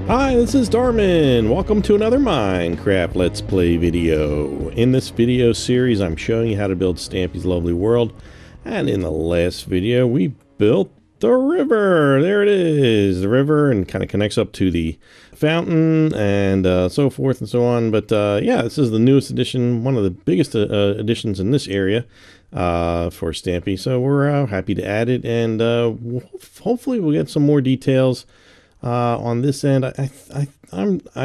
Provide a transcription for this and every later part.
Hi, this is Darman. Welcome to another Minecraft Let's Play video. In this video series, I'm showing you how to build Stampy's lovely world. And in the last video, we built the river. There it is, the river, and kind of connects up to the fountain and so forth and so on. But yeah, this is the newest edition, one of the biggest additions in this area for Stampy. So we're happy to add it, and hopefully we'll get some more details on this end. I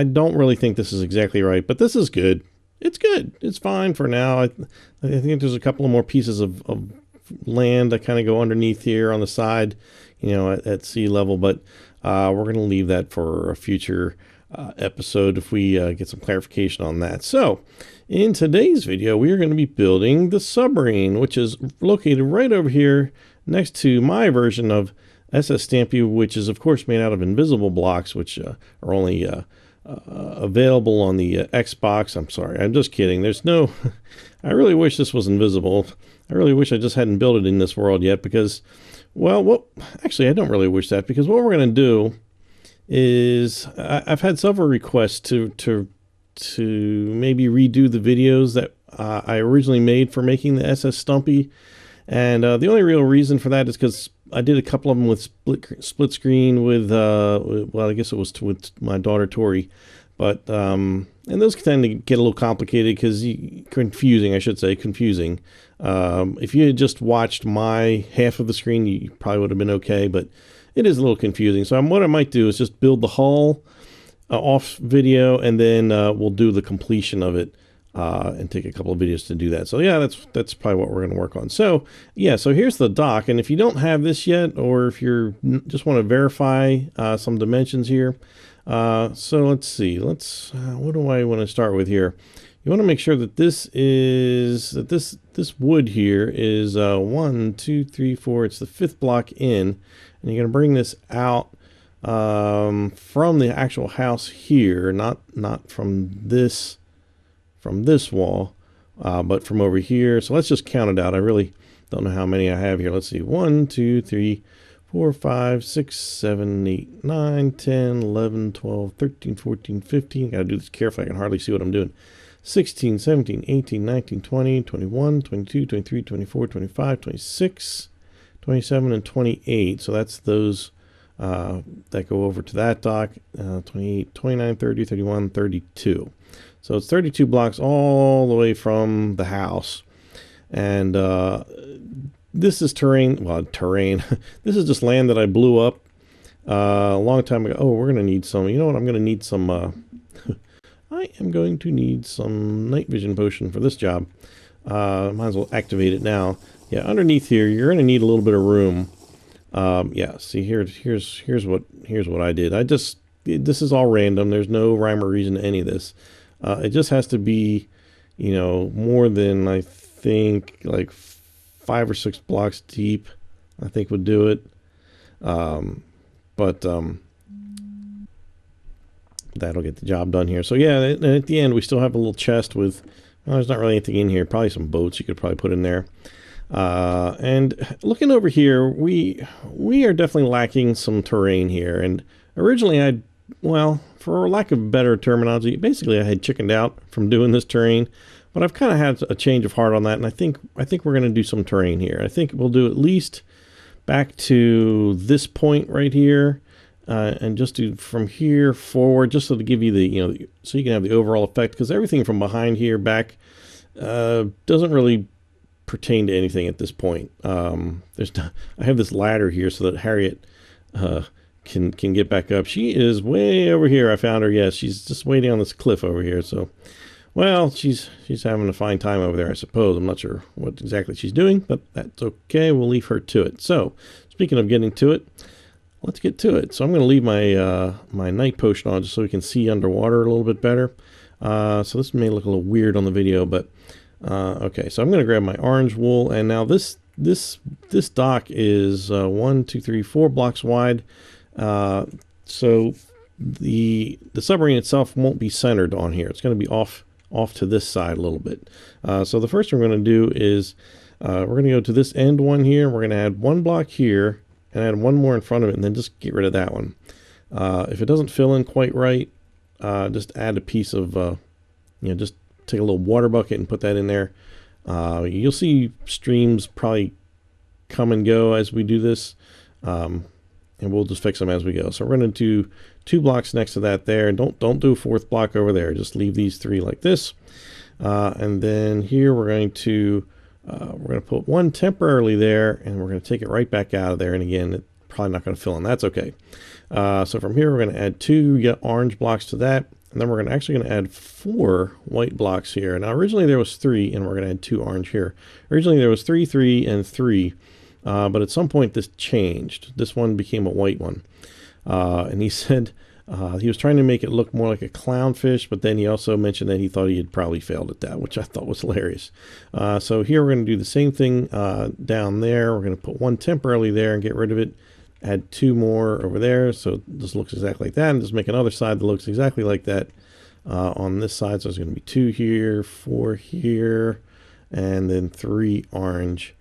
don't really think this is exactly right, but this is good. It's good. It's fine for now. I think there's a couple of more pieces of land that kind of go underneath here on the side, you know, at sea level, but we're going to leave that for a future episode if we get some clarification on that. So in today's video, we are going to be building the Submarine, which is located right over here next to my version of SS Stampy, which is of course made out of invisible blocks, which are only available on the Xbox. I'm sorry, I'm just kidding. There's no, I really wish this was invisible. I really wish I just hadn't built it in this world yet, because, well, actually I don't really wish that, because what we're going to do is, I've had several requests to maybe redo the videos that I originally made for making the SS Stumpy, and the only real reason for that is because I did a couple of them with split screen with, well, I guess it was with my daughter Tori, but and those tend to get a little complicated because confusing. If you had just watched my half of the screen, you probably would have been okay, but it is a little confusing. So what I might do is just build the hull off video, and then we'll do the completion of it. And take a couple of videos to do that. So yeah, that's probably what we're going to work on. So yeah, so here's the dock, and if you don't have this yet, or if you're just want to verify some dimensions here, so let's see, what do I want to start with here? You want to make sure that this wood here is 1, 2, 3, 4. It's the 5th block in, and you're going to bring this out from the actual house here, not from this wall, but from over here. So let's just count it out. I really don't know how many I have here. Let's see. 1, 2, 3, 4, 5, 6, 7, 8, 9, 10, 11, 12, 13, 14, 15. Gotta do this carefully. I can hardly see what I'm doing. 16, 17, 18, 19, 20, 21, 22, 23, 24, 25, 26, 27, and 28. So that's those that go over to that dock. 28, 29, 30, 31, 32. So it's 32 blocks all the way from the house. And this is terrain. This is just land that I blew up a long time ago. Oh, we're going to need some, you know what, I'm going to need some, I am going to need some night vision potion for this job. Might as well activate it now. Yeah, underneath here, you're going to need a little bit of room. Yeah, see here's what I did. This is all random. There's no rhyme or reason to any of this. It just has to be, you know, more than, I think, like 5 or 6 blocks deep, I think would do it. That'll get the job done here. So yeah, and at the end we still have a little chest with, well, there's not really anything in here. Probably some boats you could probably put in there. And looking over here, we are definitely lacking some terrain here. And originally well, for lack of better terminology, basically I had chickened out from doing this terrain, but I've kind of had a change of heart on that, and I think we're going to do some terrain here. I think we'll do at least back to this point right here, and just do from here forward, just so to give you the, you know, so you can have the overall effect, because everything from behind here back doesn't really pertain to anything at this point. I have this ladder here so that Harriet can get back up. She is way over here. I found her. Yes, she's just waiting on this cliff over here. So, well, she's having a fine time over there, I suppose. I'm not sure what exactly she's doing, but that's okay. We'll leave her to it. So, speaking of getting to it, let's get to it. So I'm going to leave my my night potion on just so we can see underwater a little bit better. So this may look a little weird on the video, but okay. So I'm going to grab my orange wool, and now this dock is 1, 2, 3, 4 blocks wide. So the submarine itself won't be centered on here. It's going to be off to this side a little bit. So the first thing we're going to do is we're going to go to this end one here. We're going to add 1 block here and add 1 more in front of it, and then just get rid of that one. If it doesn't fill in quite right, just add a piece of, just take a little water bucket and put that in there. You'll see streams probably come and go as we do this, and we'll just fix them as we go. So we're going to do 2 blocks next to that there. Don't do a 4th block over there. Just leave these 3 like this. And then here we're going to put 1 temporarily there, and we're going to take it right back out of there. And again, it's probably not going to fill in. That's okay. So from here, we're going to add 2 orange blocks to that. And then we're actually going to add 4 white blocks here. Now, originally there was 3, and we're going to add 2 orange here. Originally there was 3, 3, and 3. But at some point this changed. This one became a white one. And he said he was trying to make it look more like a clownfish, but then he also mentioned that he thought he had probably failed at that, which I thought was hilarious. So here we're going to do the same thing down there. We're going to put 1 temporarily there and get rid of it. Add 2 more over there, so this looks exactly like that, and just make another side that looks exactly like that on this side. So there's going to be 2 here, 4 here, and then 3 orange.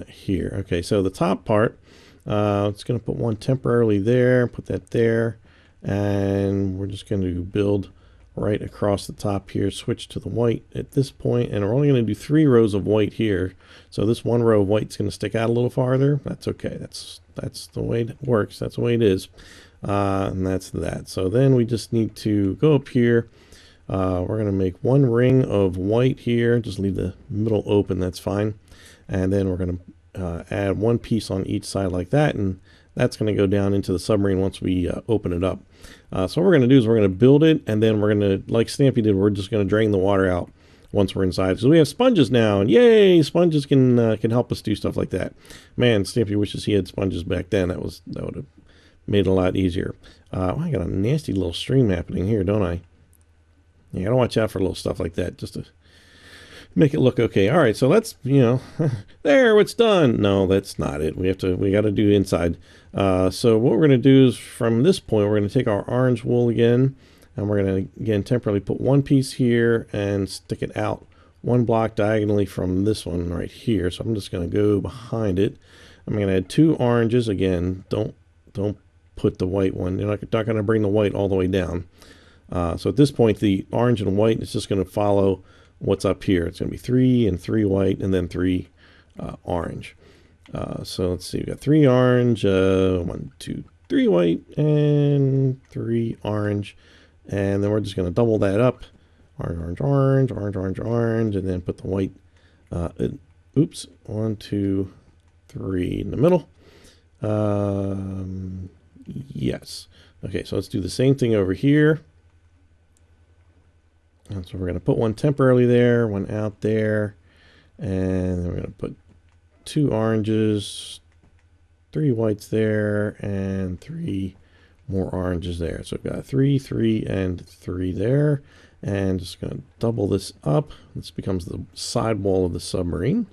Here. Okay, so the top part, it's going to put 1 temporarily there, put that there, and we're just going to build right across the top here, switch to the white at this point, and we're only going to do 3 rows of white here. So this 1 row of white's going to stick out a little farther. That's okay. That's the way it works. That's the way it is. And that's that. So then we just need to go up here. We're going to make 1 ring of white here. Just leave the middle open. That's fine. And then we're going to add 1 piece on each side like that, and that's going to go down into the submarine once we open it up. So what we're going to do is we're going to build it, and then we're going to, like Stampy did, we're just going to drain the water out once we're inside. So we have sponges now, and yay, sponges can help us do stuff like that. Man, Stampy wishes he had sponges back then. That would have made it a lot easier. I got a nasty little stream happening here, don't I? Yeah, I gotta watch out for little stuff like that, just to make it look okay. All right, so let's, there, it's done. No, that's not it. We got to do inside. So what we're going to do is from this point, we're going to take our orange wool again, and we're going to, again, temporarily put 1 piece here and stick it out 1 block diagonally from this one right here. So I'm just going to go behind it. I'm going to add 2 oranges. Again, don't put the white one. You're not going to bring the white all the way down. So at this point, the orange and white is just going to follow what's up here. It's going to be 3 and 3 white, and then 3 orange. So let's see, we've got 3 orange, 1, 2, 3 white, and 3 orange. And then we're just going to double that up. Orange, orange, orange, orange, orange, orange, and then put the white, 1, 2, 3 in the middle. Yes. Okay, so let's do the same thing over here. And so we're going to put 1 temporarily there, 1 out there, and then we're going to put 2 oranges, 3 whites there, and 3 more oranges there. So we've got 3, 3, and 3 there, and just going to double this up. This becomes the side wall of the submarine.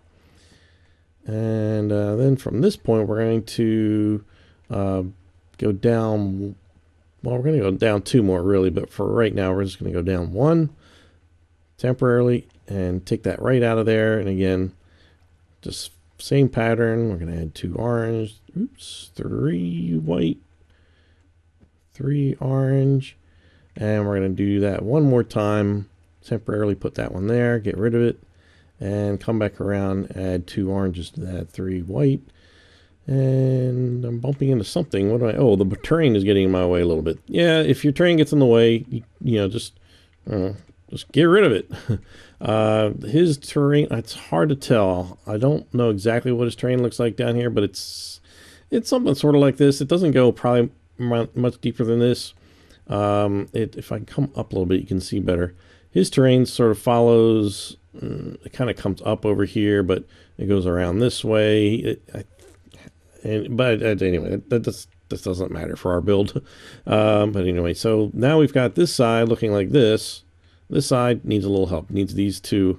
And then from this point, we're going to go down. Well, we're going to go down 2 more really, but for right now, we're just going to go down 1 temporarily and take that right out of there. And again, just same pattern. We're going to add 2 orange, 3 white, 3 orange, and we're going to do that 1 more time. Temporarily put that one there, get rid of it, and come back around, add 2 oranges to that, 3 white. And I'm bumping into something. What do I? Oh, the terrain is getting in my way a little bit. Yeah, if your terrain gets in the way, just get rid of it. His terrain, it's hard to tell. I don't know exactly what his terrain looks like down here, but it's something sort of like this. It doesn't go probably much deeper than this. If I come up a little bit, you can see better. His terrain sort of follows. It kind of comes up over here, but it goes around this way. But anyway, this doesn't matter for our build. But anyway, so now we've got this side looking like this. This side needs a little help. It needs these 2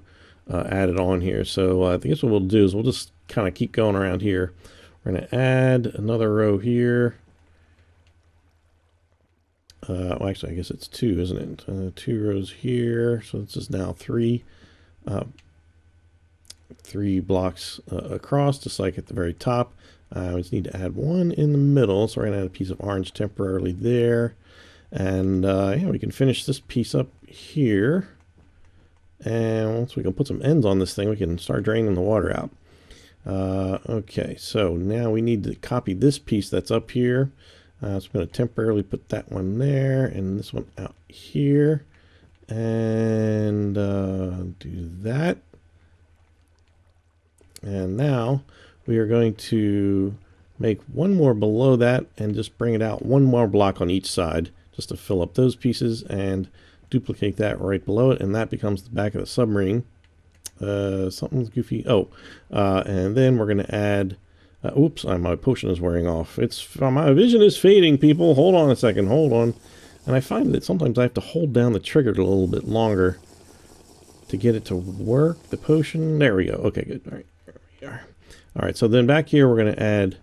added on here. So I guess what we'll do is we'll just kind of keep going around here. We're going to add another row here. Well, actually, I guess it's 2, isn't it? 2 rows here. So this is now 3. 3 blocks across, just like at the very top. We just need to add one in the middle, so we're going to add a piece of orange temporarily there. And yeah, we can finish this piece up here. And once we can put some ends on this thing, we can start draining the water out. Okay, so now we need to copy this piece that's up here. So I'm going to temporarily put that one there and this one out here. And do that. And now we are going to make one more below that and just bring it out one more block on each side just to fill up those pieces, and duplicate that right below it, and that becomes the back of the submarine. Something's goofy. And then we're going to add oops, my potion is wearing off. My vision is fading, people. Hold on a second, hold on. And I find that sometimes I have to hold down the trigger a little bit longer to get it to work, the potion. There we go. Okay, good. All right, there we are. All right, so then back here we're going to add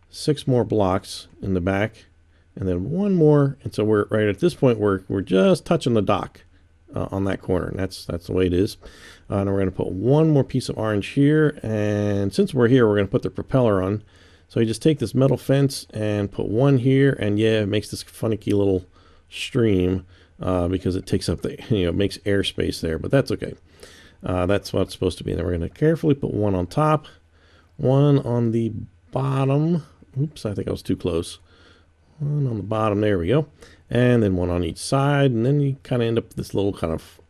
6 more blocks in the back, and then one more, and so we're right at this point we're just touching the dock on that corner, and that's the way it is. And we're going to put one more piece of orange here, and since we're here, we're going to put the propeller on. So you just take this metal fence and put one here, and yeah, it makes this funky little stream because it takes up the, it makes airspace there, but that's okay. That's what it's supposed to be. And then we're going to carefully put one on top, one on the bottom. Oops, I think I was too close. One on the bottom, there we go. And then one on each side, and then you kind of end up with this little kind of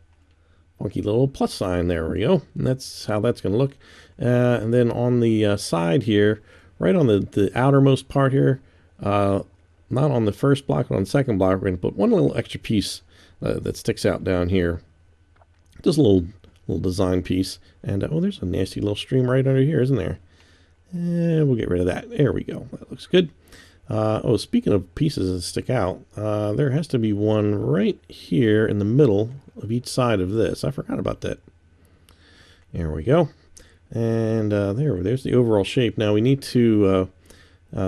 funky little plus sign. There we go. And that's how that's going to look. And then on the side here, right on the outermost part here, not on the first block, but on the second block, we're going to put one little extra piece that sticks out down here. Just a little design piece. And oh, there's a nasty little stream right under here, isn't there? And we'll get rid of that. There we go. That looks good. Oh, speaking of pieces that stick out, there has to be one right here in the middle of each side of this. I forgot about that. There we go. And there's the overall shape. Now we need to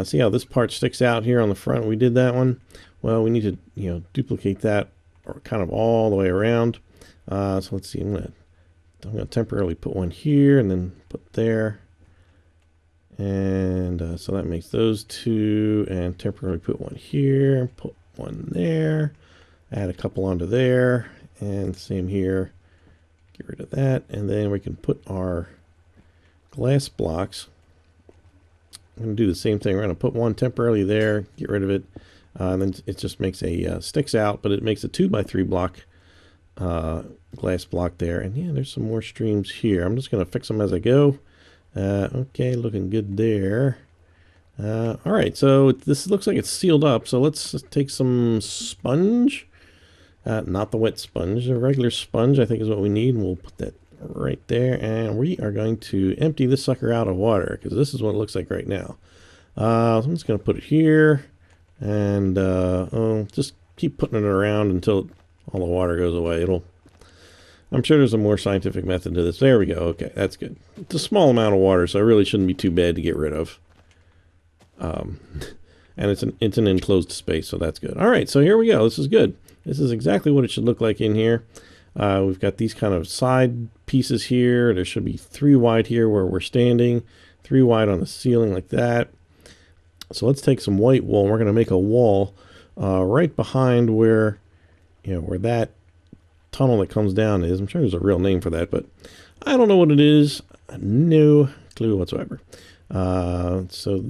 see how this part sticks out here on the front. We did that one. Well, we need to duplicate that or kind of all the way around. So let's see. I'm gonna temporarily put one here and then put there. And so that makes those two, and temporarily put one here, put one there, add a couple onto there, and same here, get rid of that, and then we can put our glass blocks. I'm going to do the same thing. We're going to put one temporarily there, get rid of it, and then it just makes a, sticks out, but it makes a 2x3 block glass block there. And yeah, there's some more streams here. I'm just going to fix them as I go. Okay, looking good there. All right, so this looks like it's sealed up. So let's take some sponge, not the wet sponge, a regular sponge I think is what we need. And we'll put that right there, and we are going to empty this sucker out of water because this is what it looks like right now. So I'm just going to put it here, and just keep putting it around until all the water goes away. I'm sure there's a more scientific method to this. There we go. Okay, that's good. It's a small amount of water, so it really shouldn't be too bad to get rid of. And it's an enclosed space, so that's good. All right, so here we go. This is good. This is exactly what it should look like in here. We've got these kind of side pieces here. There should be 3 wide here where we're standing, 3 wide on the ceiling like that. So let's take some white wool, and we're going to make a wall right behind where that tunnel that comes down is. I'm sure there's a real name for that, but I don't know what it is. No clue whatsoever. So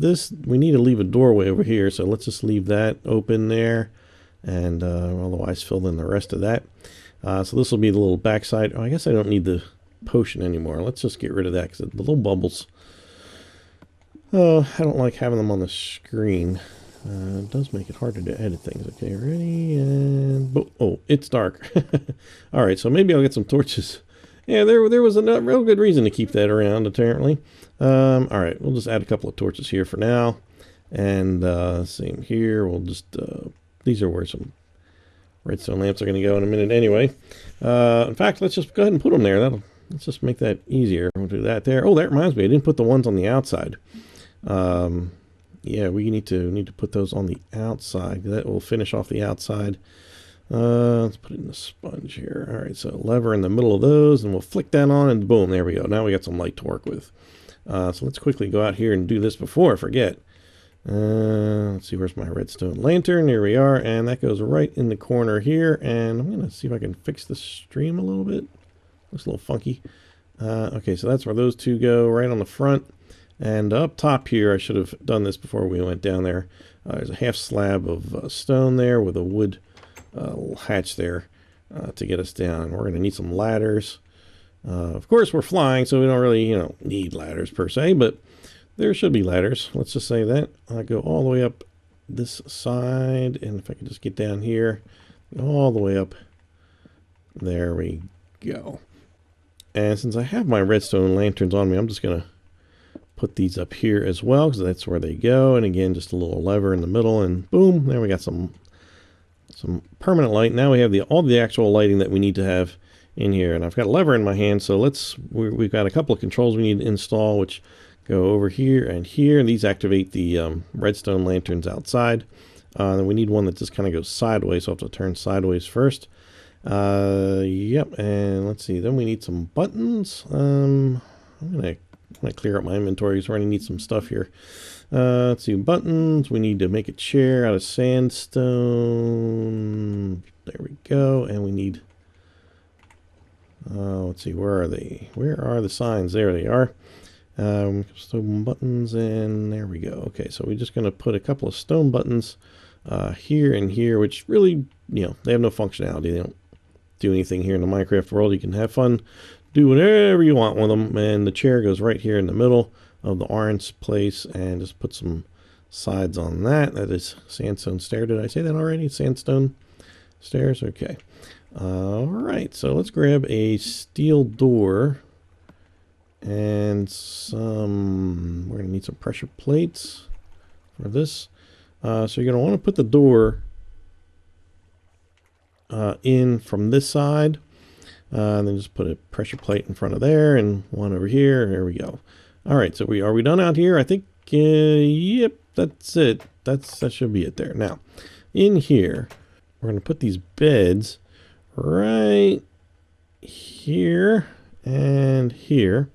we need to leave a doorway over here, so let's just leave that open there, and otherwise fill in the rest of that. So this will be the little backside. Oh, I guess I don't need the potion anymore. Let's just get rid of that because the little bubbles, I don't like having them on the screen. It does make it harder to edit things. Okay, ready, and oh, it's dark. All right, so maybe I'll get some torches. Yeah, there was a real good reason to keep that around, apparently. All right, we'll just add a couple of torches here for now, and same here. We'll just these are where some redstone lamps are going to go in a minute anyway. In fact, let's just go ahead and put them there. Let's just make that easier. We'll do that there. Oh, that reminds me, I didn't put the ones on the outside. Yeah, we need to put those on the outside. That will finish off the outside. Let's put it in the sponge here. All right, so lever in the middle of those, and we'll flick that on, and boom, there we go. Now we got some light to work with. So let's quickly go out here and do this before I forget. Let's see, where's my redstone lantern? Here we are, and that goes right in the corner here. And I'm gonna see if I can fix the stream a little bit. Looks a little funky. Okay, so that's where those two go, right on the front. And up top here, I should have done this before we went down there. There's a half slab of stone there with a wood hatch there to get us down. We're gonna need some ladders. Of course, we're flying, so we don't really, need ladders per se, but there should be ladders. Let's just say that. I go all the way up this side, and if I can just get down here, all the way up. There we go. And since I have my redstone lanterns on me, I'm just going to put these up here as well, because that's where they go. And again, just a little lever in the middle, and boom, there we got some permanent light. Now we have all the actual lighting that we need to have in here. And I've got a lever in my hand, so we've got a couple of controls we need to install, which go over here and here. And these activate the redstone lanterns outside. Then we need one that just kind of goes sideways, so I have to turn sideways first. Yep, and let's see, then we need some buttons. I'm gonna clear up my inventory because we're gonna need some stuff here. Let's see, buttons. We need to make a chair out of sandstone. There we go. And we need, let's see, where are they? Where are the signs? There they are. Stone buttons, and there we go. Okay, so we're just gonna put a couple of stone buttons here and here, which really, they have no functionality. They don't do anything here in the Minecraft world. You can have fun, do whatever you want with them, and the chair goes right here in the middle of the orange place, and just put some sides on that. That is sandstone stair. Did I say that already? Sandstone stairs. Okay. All right, so let's grab a steel door and we're gonna need some pressure plates for this. So you're gonna want to put the door in from this side, and then just put a pressure plate in front of there and one over here. There we go. All right, so are we done out here? I think yep, that's it. That should be it there. Now in here we're going to put these beds right here and here,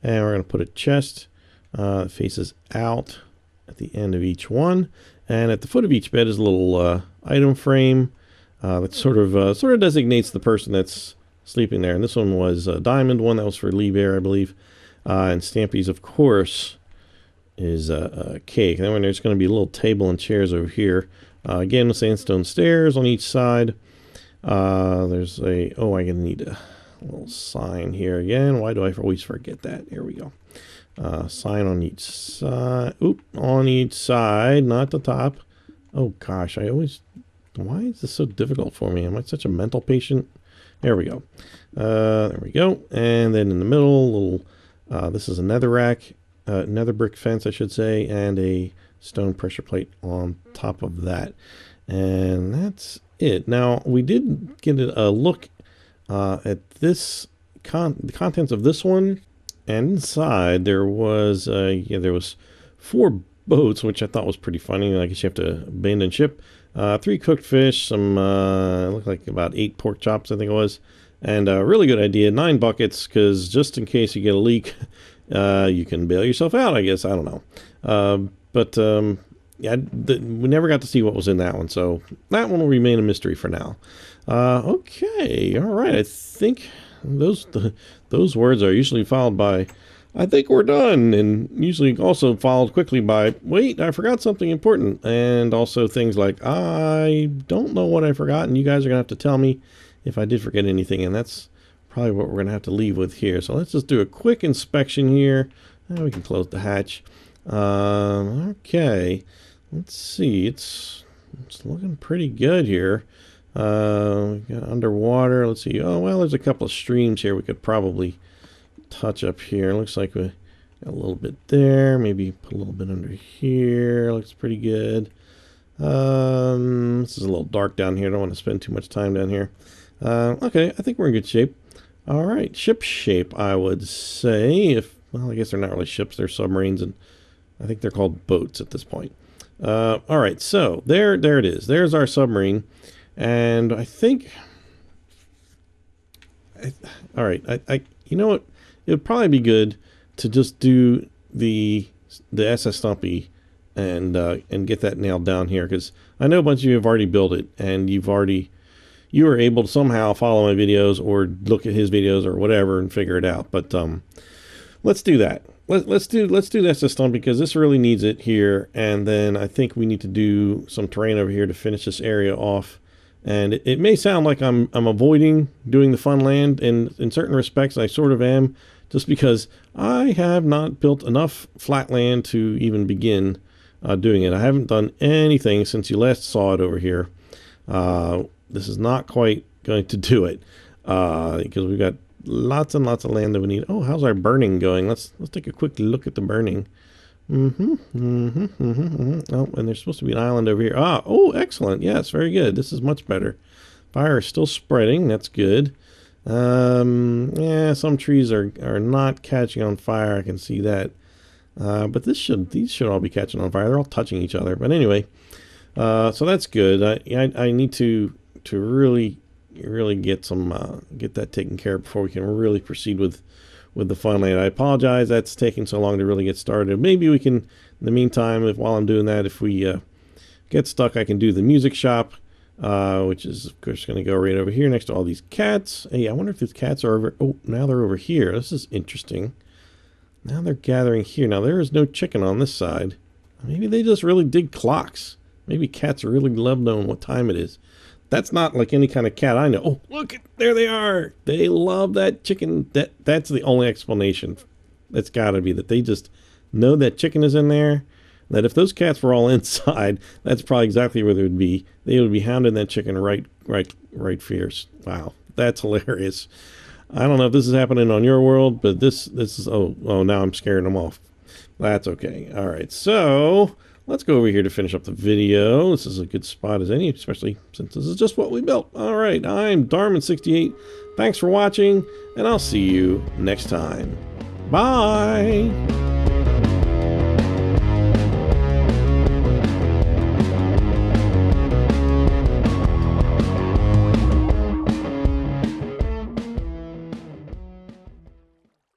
and we're going to put a chest that faces out at the end of each one, and at the foot of each bed is a little item frame that sort of designates the person that's sleeping there. And this one was a diamond one. That was for Lee Bear, I believe. And Stampy's, of course, is a cake. And then there's going to be a little table and chairs over here. Again, with sandstone stairs on each side. There's I'm going to need a little sign here again. Why do I always forget that? Here we go. Sign on each side. Oop, on each side, not the top. Oh, gosh, why is this so difficult for me? Am I such a mental patient? There we go. There we go. And then in the middle, this is a nether rack, nether brick fence, I should say, and a stone pressure plate on top of that. And that's it. Now, we did get a look at this, the contents of this one. And inside there was, there was 4 boats, which I thought was pretty funny. I guess you have to abandon ship. 3 cooked fish, some looked like about 8 pork chops, I think it was, and a really good idea, 9 buckets, because just in case you get a leak, you can bail yourself out, I guess. I don't know. Yeah, we never got to see what was in that one, so that one will remain a mystery for now. Okay, all right. I think those words are usually followed by, I think we're done, and usually also followed quickly by, wait, I forgot something important, and also things like, I don't know what I forgot, and you guys are going to have to tell me if I did forget anything, and that's probably what we're going to have to leave with here. So let's just do a quick inspection here, and we can close the hatch. Okay, let's see, it's looking pretty good here. We got underwater, let's see, oh, well, there's a couple of streams here we could probably touch up here. Looks like we got a little bit there, maybe put a little bit under here. Looks pretty good. This is a little dark down here. I don't want to spend too much time down here. Okay, I think we're in good shape. All right, ship shape, I would say. Well, I guess they're not really ships, they're submarines, and I think they're called boats at this point. All right, so there it is. There's our submarine. And I think, all right, you know what? It would probably be good to just do the SS Stumpy and get that nailed down here, because I know a bunch of you have already built it, and you were able to somehow follow my videos or look at his videos or whatever and figure it out. But let's do that. Let's do the SS Stumpy, because this really needs it here. And then I think we need to do some terrain over here to finish this area off. And it may sound like I'm avoiding doing the fun land, and in certain respects I sort of am, just because I have not built enough flat land to even begin doing it. I haven't done anything since you last saw it over here. This is not quite going to do it, because we've got lots and lots of land that we need. Oh, how's our burning going? Let's take a quick look at the burning. Oh, and there's supposed to be an island over here. Ah, oh, excellent. Yes, very good. This is much better. Fire is still spreading. That's good. Yeah, some trees are not catching on fire. I can see that. But these should all be catching on fire. They're all touching each other. But anyway, so that's good. I need to really get that taken care of before we can really proceed with the fun land. I apologize that's taking so long to really get started. Maybe we can, in the meantime, while I'm doing that, if we get stuck, I can do the music shop, which is of course going to go right over here next to all these cats. Hey, I wonder if these cats are over. Oh, now they're over here. This is interesting. Now they're gathering here. Now there is no chicken on this side. Maybe they just really dig clocks. Maybe cats really love knowing what time it is. That's not like any kind of cat I know. Oh, look, there they are. They love that chicken. That's the only explanation. It's got to be that they just know that chicken is in there. That if those cats were all inside, that's probably exactly where they would be. They would be hounding that chicken right fierce. Wow, that's hilarious. I don't know if this is happening on your world, but this is, oh, now I'm scaring them off. That's okay. All right, so let's go over here to finish up the video. This is a good spot as any, especially since this is just what we built. All right, I'm Darman68. Thanks for watching, and I'll see you next time. Bye!